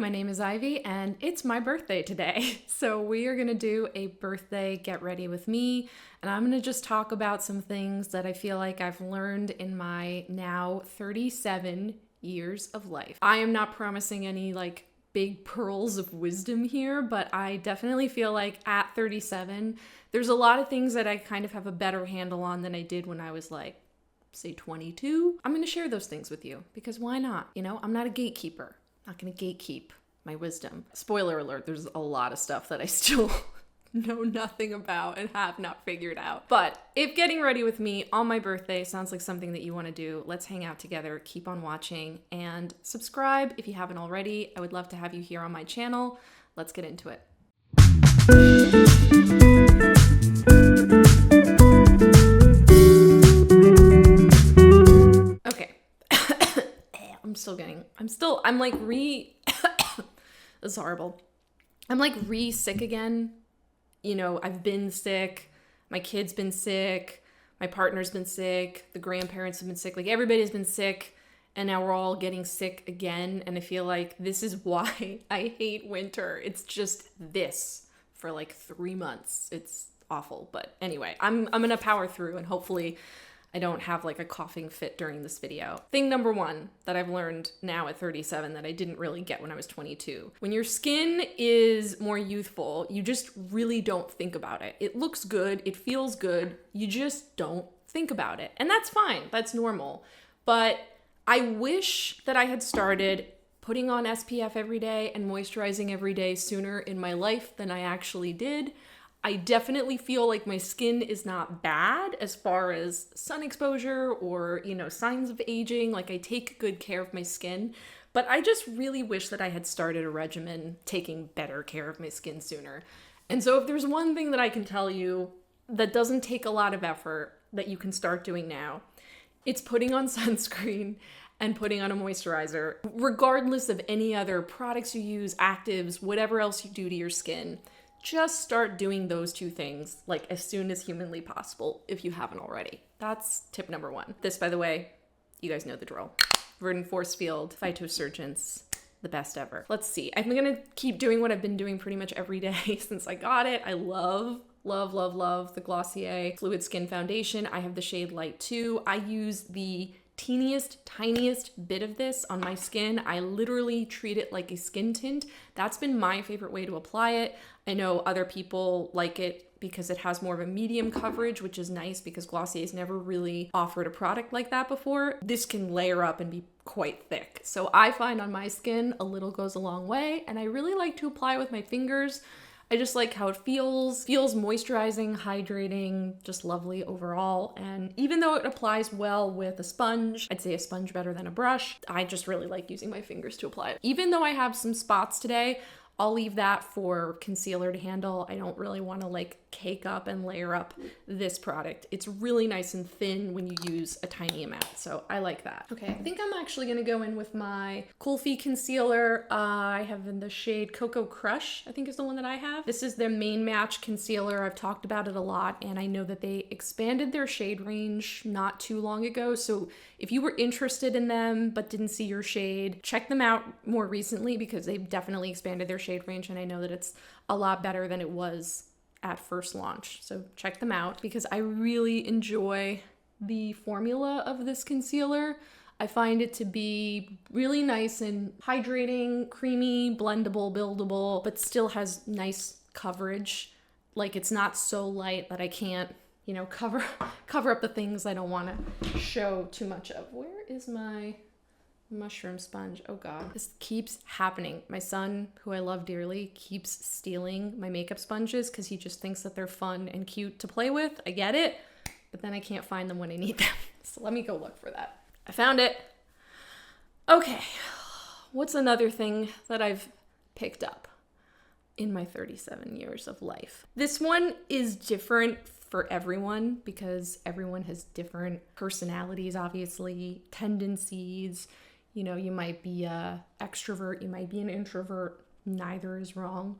my name is Ivy and it's my birthday today. So we are gonna do a birthday get ready with me, and I'm gonna just talk about some things that I feel like I've learned in my now 37 years of life. I am not promising any like big pearls of wisdom here, but I definitely feel like at 37, there's a lot of things that I kind of have a better handle on than I did when I was like, say 22. I'm gonna share those things with you because why not? You know, I'm not a gatekeeper. I'm not gonna gatekeep my wisdom. Spoiler alert, there's a lot of stuff that I still know nothing about and have not figured out. But if getting ready with me on my birthday sounds like something that you want to do, let's hang out together, keep on watching, and subscribe if you haven't already. I would love to have you here on my channel. Let's get into it. Okay. I'm like this is horrible. I'm like sick again. You know, I've been sick, my kid's been sick, my partner's been sick, the grandparents have been sick, like everybody's been sick, and now we're all getting sick again, and I feel like this is why I hate winter. It's just this for like 3 months. It's awful, but anyway, I'm gonna power through and hopefully I don't have like a coughing fit during this video. Thing number one that I've learned now at 37 that I didn't really get when I was 22. When your skin is more youthful, you just really don't think about it. It looks good, it feels good, you just don't think about it. And that's fine, that's normal. But I wish that I had started putting on SPF every day and moisturizing every day sooner in my life than I actually did. I definitely feel like my skin is not bad as far as sun exposure or, you know, signs of aging. Like I take good care of my skin, but I just really wish that I had started a regimen taking better care of my skin sooner. And so if there's one thing that I can tell you that doesn't take a lot of effort that you can start doing now, it's putting on sunscreen and putting on a moisturizer, regardless of any other products you use, actives, whatever else you do to your skin. Just start doing those two things like as soon as humanly possible if you haven't already. That's tip number one. This, by the way, you guys know the drill. Verdant Forcefield, Phytosurgence, the best ever. Let's see. I'm gonna keep doing what I've been doing pretty much every day since I got it. I love the Glossier Fluid Skin Foundation. I have the shade Light 2. I use the tiniest bit of this on my skin. I literally treat it like a skin tint. That's been my favorite way to apply it. I know other people like it because it has more of a medium coverage, which is nice because Glossier's never really offered a product like that before. This can layer up and be quite thick. So I find on my skin, a little goes a long way, and I really like to apply with my fingers. I just like how it feels moisturizing, hydrating, just lovely overall. And even though it applies well with a sponge, I'd say a sponge better than a brush, I just really like using my fingers to apply it. Even though I have some spots today, I'll leave that for concealer to handle. I don't really want to like cake up and layer up this product. It's really nice and thin when you use a tiny amount, so I like that. Okay, I think I'm actually gonna go in with my Kulfi concealer. I have in the shade Coco Crush, I think is the one that I have. This is their main match concealer. I've talked about it a lot, and I know that they expanded their shade range not too long ago, so if you were interested in them but didn't see your shade, check them out more recently because they've definitely expanded their shade range, and I know that it's a lot better than it was at first launch. So check them out because I really enjoy the formula of this concealer. I find it to be really nice and hydrating, creamy, blendable, buildable, but still has nice coverage. Like it's not so light that I can't, you know, cover up the things I don't want to show too much of. Where is my mushroom sponge? Oh god, this keeps happening. My son, who I love dearly, keeps stealing my makeup sponges because he just thinks that they're fun and cute to play with. I get it, but then I can't find them when I need them. So let me go look for that. I found it. Okay, what's another thing that I've picked up in my 37 years of life? This one is different for everyone because everyone has different personalities, obviously, tendencies. You know, you might be an extrovert, you might be an introvert, neither is wrong.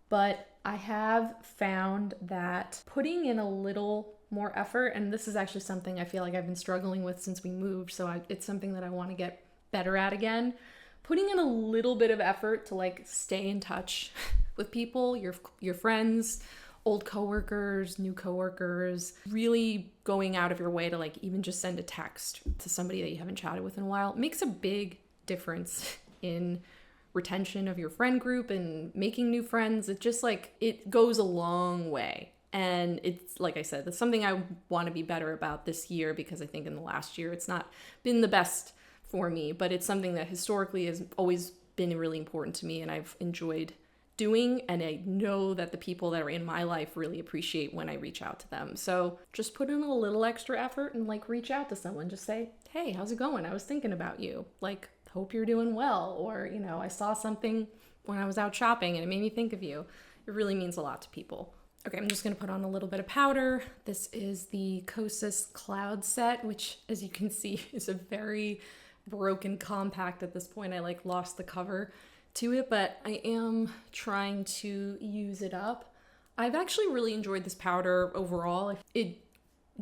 But I have found that putting in a little more effort, and this is actually something I feel like I've been struggling with since we moved, so it's something that I want to get better at again. putting in a little bit of effort to like stay in touch with people, your friends, old coworkers, new coworkers, really going out of your way to like even just send a text to somebody that you haven't chatted with in a while makes a big difference in retention of your friend group and making new friends. It just like, it goes a long way. And it's, like I said, that's something I want to be better about this year, because I think in the last year it's not been the best for me, but it's something that historically has always been really important to me and I've enjoyed doing, and I know that the people that are in my life really appreciate when I reach out to them. So just put in a little extra effort and like reach out to someone. Just say, hey, how's it going? I was thinking about you. Like, hope you're doing well. Or, you know, I saw something when I was out shopping and it made me think of you. It really means a lot to people. Okay, I'm just gonna put on a little bit of powder. This is the Kosas Cloud Set, which, as you can see, is a very broken compact at this point. I like lost the cover to it, but I am trying to use it up. I've actually really enjoyed this powder overall. It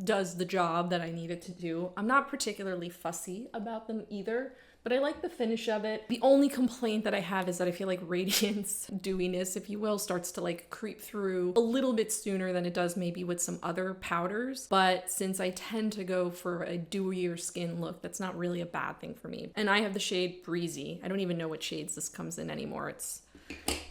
does the job that I need it to do. I'm not particularly fussy about them either, but I like the finish of it. The only complaint that I have is that I feel like radiance, dewiness, if you will, starts to like creep through a little bit sooner than it does maybe with some other powders. But since I tend to go for a dewier skin look, that's not really a bad thing for me. And I have the shade Breezy. I don't even know what shades this comes in anymore. It's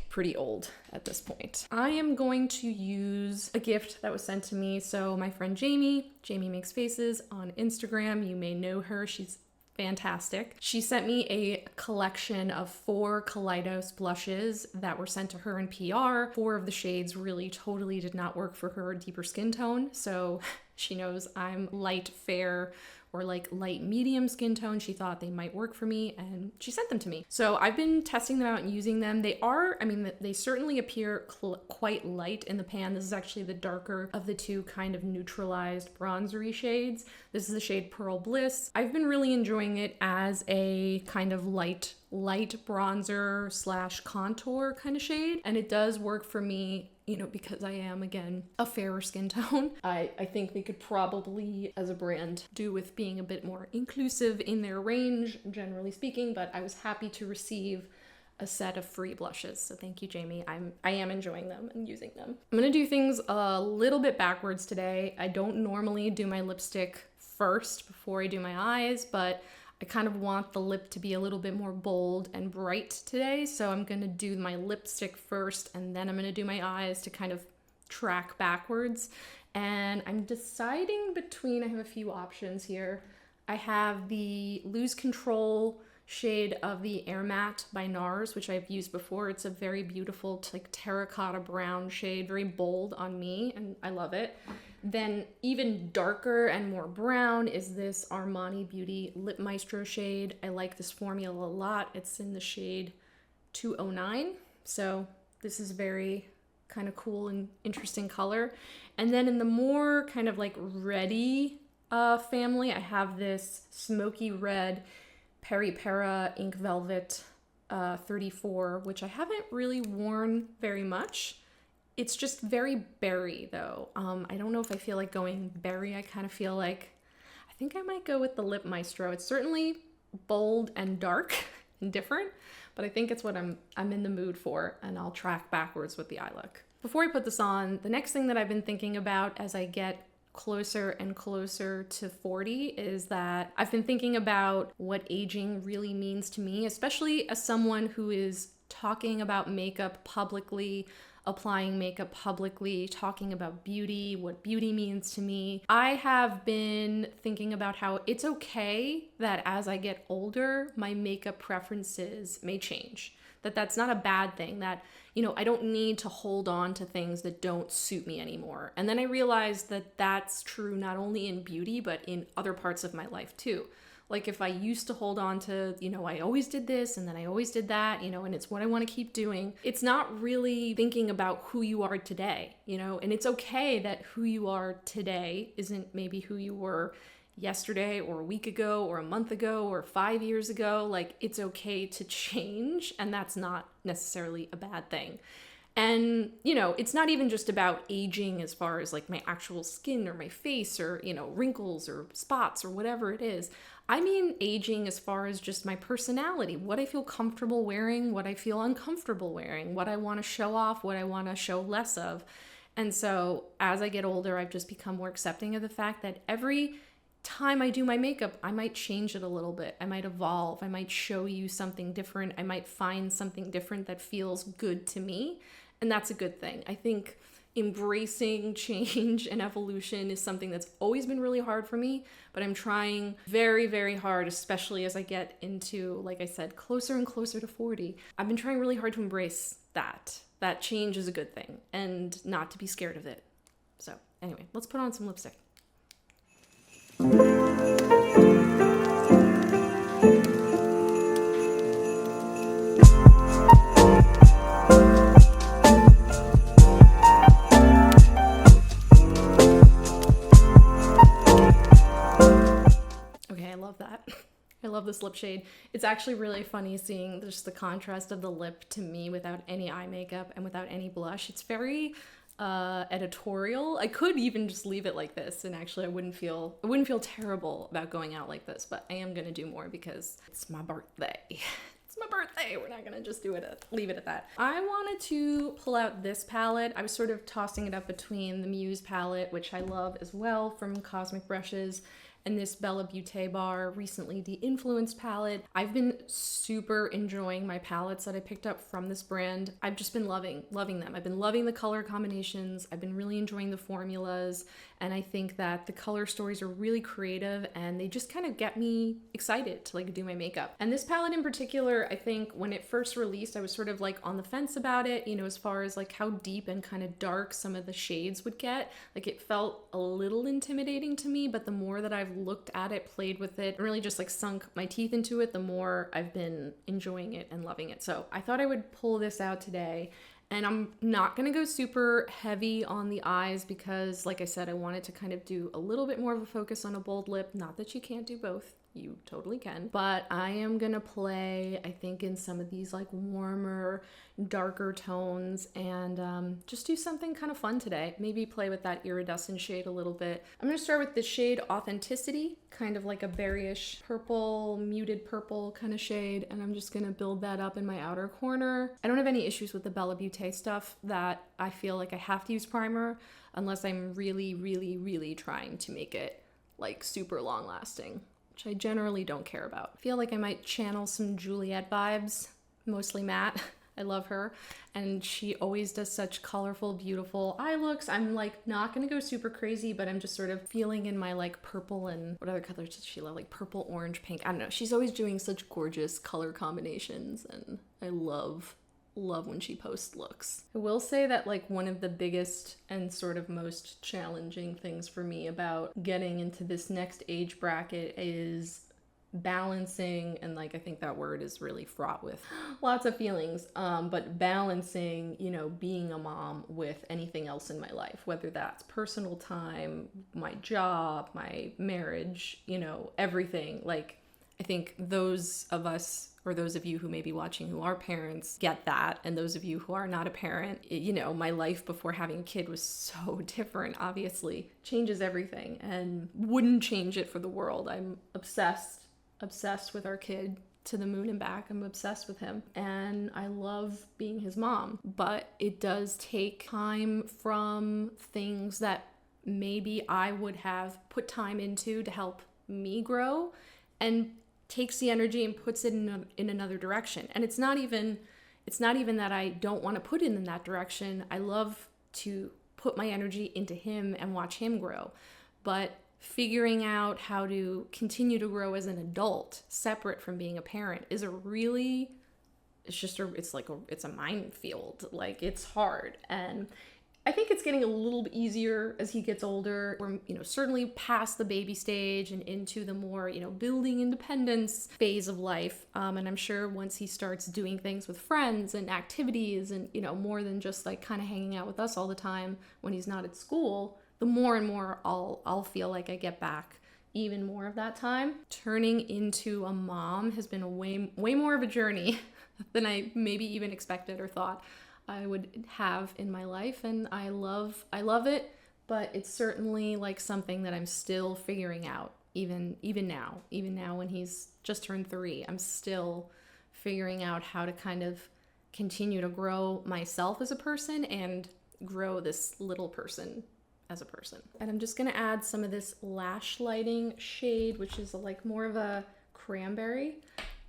pretty old at this point. I am going to use a gift that was sent to me. So my friend Jamie Makes Faces on Instagram, you may know her. She's fantastic. She sent me a collection of 4 Kaleidos blushes that were sent to her in PR. 4 of the shades really totally did not work for her deeper skin tone. So she knows I'm light fair or like light medium skin tone. She thought they might work for me and she sent them to me. So I've been testing them out and using them. They are, I mean, they certainly appear quite light in the pan. This is actually the darker of the 2 kind of neutralized bronzery shades. This is the shade Pearl Bliss. I've been really enjoying it as a kind of light bronzer slash contour kind of shade. And it does work for me, you know, because I am, again, a fairer skin tone. I think they could probably, as a brand, do with being a bit more inclusive in their range, generally speaking, but I was happy to receive a set of free blushes. So thank you, Jamie. I am enjoying them and using them. I'm gonna do things a little bit backwards today. I don't normally do my lipstick first before I do my eyes, but I kind of want the lip to be a little bit more bold and bright today, so I'm gonna do my lipstick first and then I'm gonna do my eyes to kind of track backwards. And I'm deciding between, I have a few options here. I have the Lose Control shade of the Air Matte by NARS, which I've used before. It's a very beautiful like terracotta brown shade, very bold on me, and I love it. Then even darker and more brown is this Armani Beauty Lip Maestro shade. I like this formula a lot. It's in the shade 209. So this is very kind of cool and interesting color. And then in the more kind of like reddy family, I have this smoky red Peri Para Ink Velvet 34, which I haven't really worn very much. It's just very berry though. I don't know if I feel like going berry. I kind of feel like, I think I might go with the Lip Maestro. It's certainly bold and dark and different, but I think it's what I'm in the mood for, and I'll track backwards with the eye look. Before I put this on, the next thing that I've been thinking about as I get closer and closer to 40 is that I've been thinking about what aging really means to me, especially as someone who is talking about makeup publicly, applying makeup publicly, talking about beauty, what beauty means to me. I have been thinking about how it's okay that as I get older, my makeup preferences may change. That's not a bad thing, that, you know, I don't need to hold on to things that don't suit me anymore. And then I realized that that's true not only in beauty, but in other parts of my life too. Like if I used to hold on to, you know, I always did this and then I always did that, you know, and it's what I want to keep doing. It's not really thinking about who you are today, you know, and it's okay that who you are today isn't maybe who you were yesterday or a week ago or a month ago or 5 years ago. Like, it's okay to change, and that's not necessarily a bad thing. And, you know, it's not even just about aging as far as like my actual skin or my face or, you know, wrinkles or spots or whatever it is. I mean aging as far as just my personality, what I feel comfortable wearing, what I feel uncomfortable wearing, what I want to show off, what I want to show less of. And so as I get older, I've just become more accepting of the fact that every time I do my makeup, I might change it a little bit. I might evolve. I might show you something different. I might find something different that feels good to me. And that's a good thing. I think embracing change and evolution is something that's always been really hard for me, but I'm trying very, very hard, especially as I get into, like I said, closer and closer to 40. I've been trying really hard to embrace that. That change is a good thing and not to be scared of it. So anyway, let's put on some lipstick. Okay, I love that. I love this lip shade. It's actually really funny seeing just the contrast of the lip to me without any eye makeup and without any blush. It's very editorial. I could even just leave it like this, and actually I wouldn't feel terrible about going out like this, but I am gonna do more because it's my birthday. It's my birthday. We're not gonna just leave it at that. I wanted to pull out this palette. I was sort of tossing it up between the Muse palette, which I love as well from Cosmic Brushes, and this Bellabeautébar, recently Deinfluenced palette. I've been super enjoying my palettes that I picked up from this brand. I've just been loving them. I've been loving the color combinations. I've been really enjoying the formulas. And I think that the color stories are really creative and they just kind of get me excited to like do my makeup. And this palette in particular, I think when it first released, I was sort of like on the fence about it, you know, as far as like how deep and kind of dark some of the shades would get. Like it felt a little intimidating to me, but the more that I've looked at it, played with it, and really just like sunk my teeth into it, the more I've been enjoying it and loving it. So I thought I would pull this out today. And I'm not gonna go super heavy on the eyes because, like I said, I wanted to kind of do a little bit more of a focus on a bold lip. Not that you can't do both, you totally can. But I am gonna play, I think, in some of these like warmer, darker tones and just do something kind of fun today. Maybe play with that iridescent shade a little bit. I'm gonna start with the shade Authenticity, kind of like a berryish purple, muted purple kind of shade, and I'm just gonna build that up in my outer corner. I don't have any issues with the Bella Beauté stuff that I feel like I have to use primer unless I'm really, really, really trying to make it like super long lasting, which I generally don't care about. I feel like I might channel some Juliette vibes, mostly matte. I love her, and she always does such colorful, beautiful eye looks. I'm like not gonna go super crazy, but I'm just sort of feeling in my like purple and what other colors does she love? Like purple, orange, pink. I don't know. She's always doing such gorgeous color combinations, and I love when she posts looks. I will say that like one of the biggest and sort of most challenging things for me about getting into this next age bracket is balancing, and like I think that word is really fraught with lots of feelings, but balancing, you know, being a mom with anything else in my life, whether that's personal time, my job, my marriage, you know, everything. Like I think those of us, or those of you who may be watching who are parents, get that. And those of you who are not a parent, you know, my life before having a kid was so different, obviously. Changes everything and wouldn't change it for the world. I'm obsessed with our kid to the moon and back. I'm obsessed with him and I love being his mom, but it does take time from things that maybe I would have put time into to help me grow, and takes the energy and puts it in another direction. And it's not even that I don't want to put it in that direction. I love to put my energy into him and watch him grow, but figuring out how to continue to grow as an adult separate from being a parent is it's a minefield. Like it's hard, and I think it's getting a little bit easier as he gets older. We're, you know, certainly past the baby stage and into the more, you know, building independence phase of life. And I'm sure once he starts doing things with friends and activities and, you know, more than just like kind of hanging out with us all the time when he's not at school, the more and more I'll feel like I get back even more of that time. Turning into a mom has been a way more of a journey than I maybe even expected or thought. I would have in my life, and I love it, but it's certainly like something that I'm still figuring out even now when he's just turned 3. I'm still figuring out how to kind of continue to grow myself as a person and grow this little person as a person. And I'm just gonna add some of this Lash Lighting shade, which is like more of a cranberry.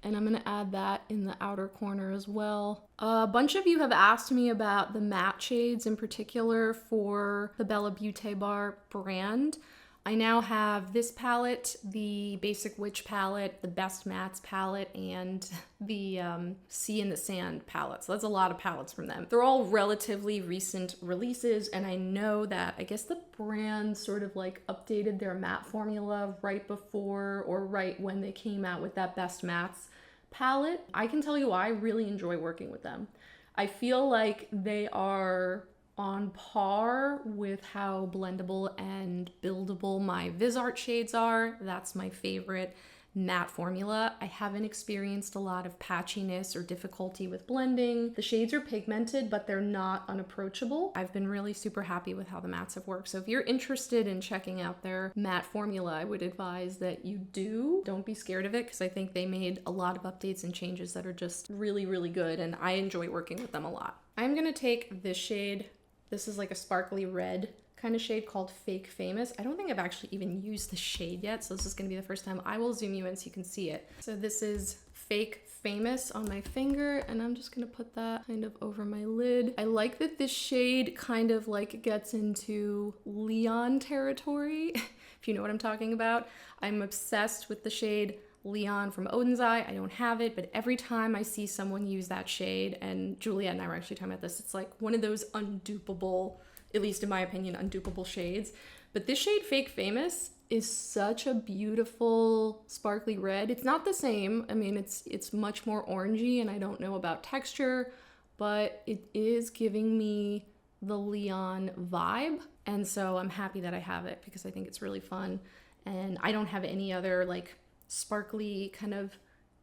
And I'm gonna add that in the outer corner as well. A bunch of you have asked me about the matte shades in particular for the Bellabeautébar brand. I now have this palette, the Basic Witch palette, the Best Mattes palette, and the Sea in the Sand palette. So that's a lot of palettes from them. They're all relatively recent releases, and I know that I guess the brand sort of like updated their matte formula right before or right when they came out with that Best Mattes palette. I can tell you I really enjoy working with them. I feel like they are on par with how blendable and buildable my VisArt shades are. That's my favorite matte formula. I haven't experienced a lot of patchiness or difficulty with blending. The shades are pigmented, but they're not unapproachable. I've been really super happy with how the mattes have worked. So if you're interested in checking out their matte formula, I would advise that you do. Don't be scared of it, because I think they made a lot of updates and changes that are just really, really good, and I enjoy working with them a lot. I'm gonna take this shade. This is like a sparkly red kind of shade called Fake Famous. I don't think I've actually even used the shade yet, so this is gonna be the first time. I will zoom you in so you can see it. So this is Fake Famous on my finger, and I'm just gonna put that kind of over my lid. I like that this shade kind of like gets into Leon territory, if you know what I'm talking about. I'm obsessed with the shade Leon from Odin's Eye. I don't have it, but every time I see someone use that shade, and Juliet and I were actually talking about this, it's like one of those undupable, at least in my opinion, undupable shades. But this shade, Fake Famous, is such a beautiful sparkly red. It's not the same. I mean, it's much more orangey, and I don't know about texture, but it is giving me the Leon vibe. And so I'm happy that I have it, because I think it's really fun. And I don't have any other like sparkly kind of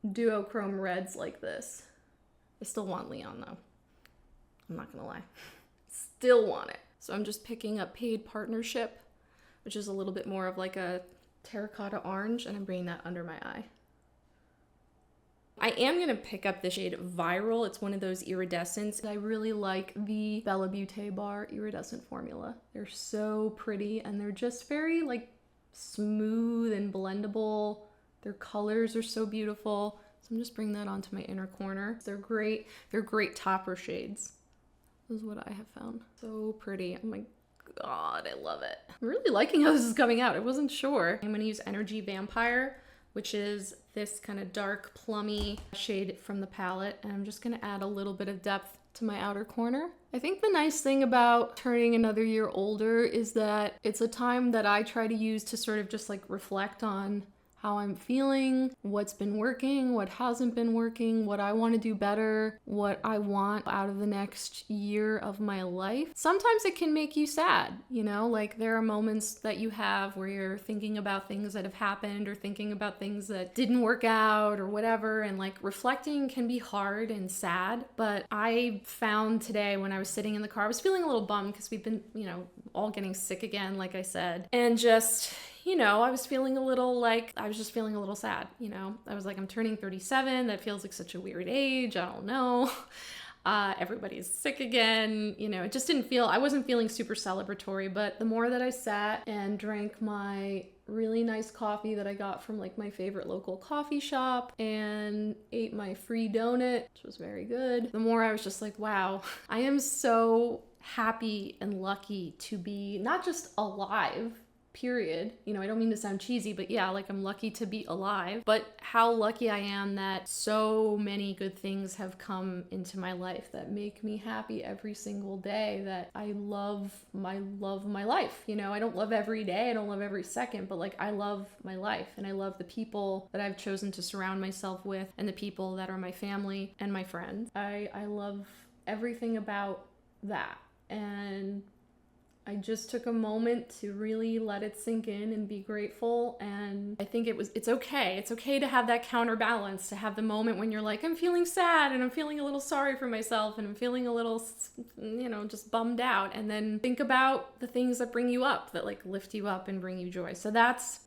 duochrome reds like this. I still want Leon though. I'm not gonna lie. Still want it. So I'm just picking up Paid Partnership, which is a little bit more of like a terracotta orange, and I'm bringing that under my eye. I am gonna pick up the shade Viral. It's one of those iridescents. I really like the Bellabeautébar iridescent formula. They're so pretty, and they're just very like smooth and blendable. Their colors are so beautiful. So I'm just bringing that onto my inner corner. They're great. They're great topper shades. This is what I have found. So pretty. Oh my God, I love it. I'm really liking how this is coming out. I wasn't sure. I'm gonna use Energy Vampire, which is this kind of dark plummy shade from the palette. And I'm just gonna add a little bit of depth to my outer corner. I think the nice thing about turning another year older is that it's a time that I try to use to sort of just like reflect on how I'm feeling, what's been working, what hasn't been working, what I want to do better, what I want out of the next year of my life. Sometimes it can make you sad, you know, like there are moments that you have where you're thinking about things that have happened or thinking about things that didn't work out or whatever, and like reflecting can be hard and sad. But I found today when I was sitting in the car, I was feeling a little bummed because we've been, you know, all getting sick again, like I said, and just, you know, I was feeling a little sad, you know. I was like, I'm turning 37. That feels like such a weird age. I don't know. Everybody's sick again. You know, it just didn't feel, I wasn't feeling super celebratory, but the more that I sat and drank my really nice coffee that I got from like my favorite local coffee shop and ate my free donut, which was very good, the more I was just like, wow, I am so happy and lucky to be not just alive, period. You know, I don't mean to sound cheesy, but yeah, like I'm lucky to be alive, but how lucky I am that so many good things have come into my life that make me happy every single day, that I love my life. You know, I don't love every day, I don't love every second, but like I love my life, and I love the people that I've chosen to surround myself with, and the people that are my family and my friends. I love everything about that. And I just took a moment to really let it sink in and be grateful. And I think it's okay. It's okay to have that counterbalance, to have the moment when you're like, I'm feeling sad and I'm feeling a little sorry for myself and I'm feeling a little, you know, just bummed out. And then think about the things that bring you up, that like lift you up and bring you joy. So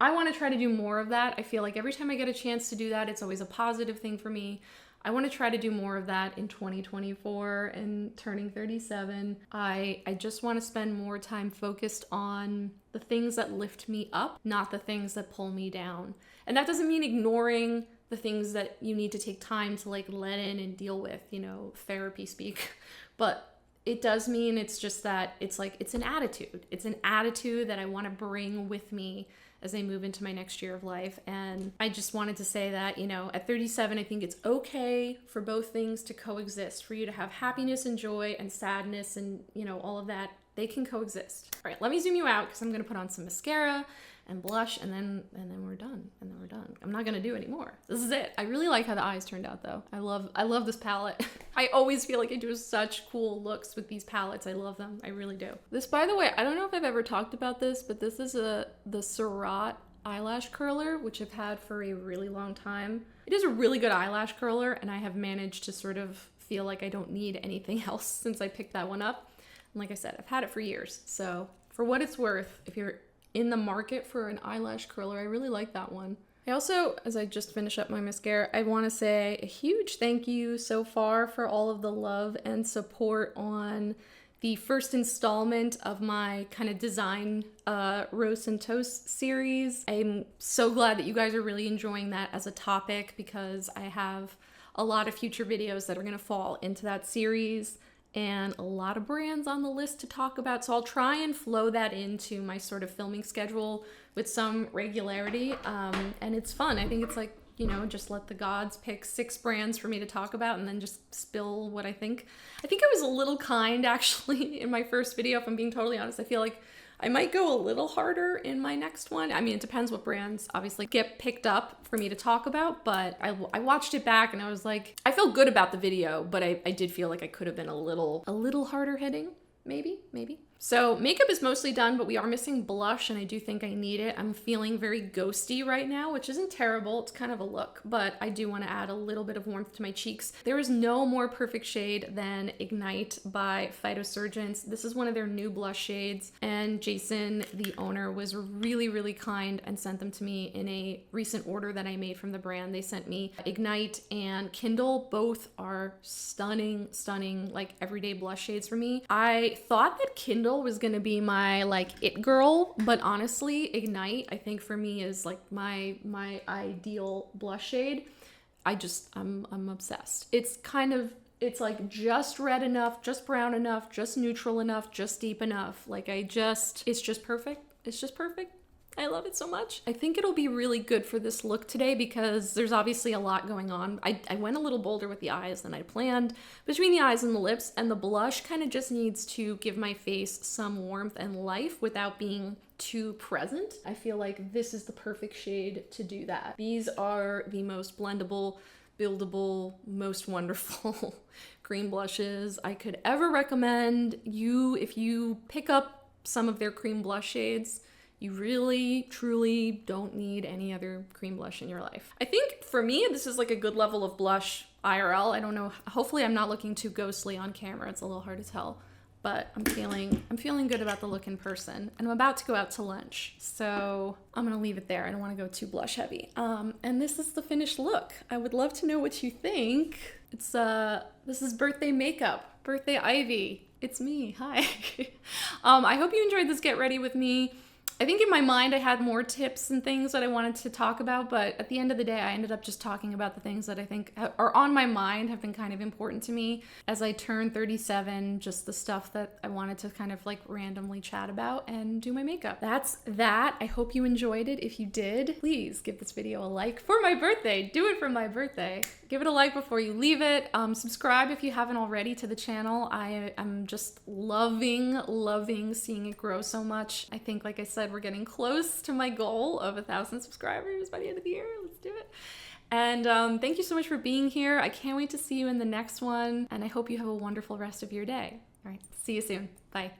I want to try to do more of that. I feel like every time I get a chance to do that, it's always a positive thing for me. I want to try to do more of that in 2024 and turning 37. I just want to spend more time focused on the things that lift me up, not the things that pull me down. And that doesn't mean ignoring the things that you need to take time to like let in and deal with, you know, therapy speak. But it does mean it's just that it's like, it's an attitude. It's an attitude that I want to bring with me as I move into my next year of life. And I just wanted to say that, you know, at 37, I think it's okay for both things to coexist, for you to have happiness and joy and sadness and, you know, all of that. They can coexist. All right, let me zoom you out because I'm going to put on some mascara and blush and then we're done. And then we're done. I'm not going to do any more. This is it. I really like how the eyes turned out though. I love this palette. I always feel like I do such cool looks with these palettes. I love them. I really do. This, by the way, I don't know if I've ever talked about this, but this is the Surat eyelash curler, which I've had for a really long time. It is a really good eyelash curler, and I have managed to sort of feel like I don't need anything else since I picked that one up. And like I said, I've had it for years. So for what it's worth, if you're in the market for an eyelash curler, I really like that one. I also, as I just finish up my mascara, I want to say a huge thank you so far for all of the love and support on the first installment of my kind of design roast and toast series. I'm so glad that you guys are really enjoying that as a topic, because I have a lot of future videos that are going to fall into that series and a lot of brands on the list to talk about. So I'll try and flow that into my sort of filming schedule with some regularity. And it's fun. I think it's like, you know, just let the gods pick 6 brands for me to talk about and then just spill what I think. I think I was a little kind actually in my first video, if I'm being totally honest. I feel like I might go a little harder in my next one. I mean, it depends what brands obviously get picked up for me to talk about, but I watched it back and I was like, I felt good about the video, but I did feel like I could have been a little harder hitting, maybe. So makeup is mostly done, but we are missing blush and I do think I need it. I'm feeling very ghosty right now, which isn't terrible. It's kind of a look, but I do want to add a little bit of warmth to my cheeks. There is no more perfect shade than Ignite by Phytosurgence. This is one of their new blush shades, and Jason, the owner, was really, really kind and sent them to me in a recent order that I made from the brand. They sent me Ignite and Kindle. Both are stunning, like everyday blush shades for me. I thought that Kindle was gonna be my like it girl, but honestly Ignite I think for me is like my ideal blush shade. I'm obsessed. It's like just red enough, just brown enough, just neutral enough, just deep enough. Like it's just perfect. It's just perfect. I love it so much. I think it'll be really good for this look today because there's obviously a lot going on. I went a little bolder with the eyes than I planned between the eyes and the lips, and the blush kind of just needs to give my face some warmth and life without being too present. I feel like this is the perfect shade to do that. These are the most blendable, buildable, most wonderful cream blushes I could ever recommend. If you pick up some of their cream blush shades, you really, truly don't need any other cream blush in your life. I think for me, this is like a good level of blush IRL. I don't know. Hopefully I'm not looking too ghostly on camera. It's a little hard to tell, but I'm feeling good about the look in person, and I'm about to go out to lunch. So I'm going to leave it there. I don't want to go too blush heavy. And this is the finished look. I would love to know what you think. This is birthday makeup, birthday Ivy. It's me. Hi. I hope you enjoyed this get ready with me. I think in my mind I had more tips and things that I wanted to talk about, but at the end of the day I ended up just talking about the things that I think are on my mind, have been kind of important to me as I turn 37, just the stuff that I wanted to kind of like randomly chat about and do my makeup. That's that. I hope you enjoyed it. If you did, please give this video a like for my birthday. Do it for my birthday. Give it a like before you leave it. Subscribe if you haven't already to the channel. I am just loving seeing it grow so much. I think, like I said, we're getting close to my goal of 1,000 subscribers by the end of the year. Let's do it. And thank you so much for being here. I can't wait to see you in the next one. And I hope you have a wonderful rest of your day. All right, see you soon. Bye.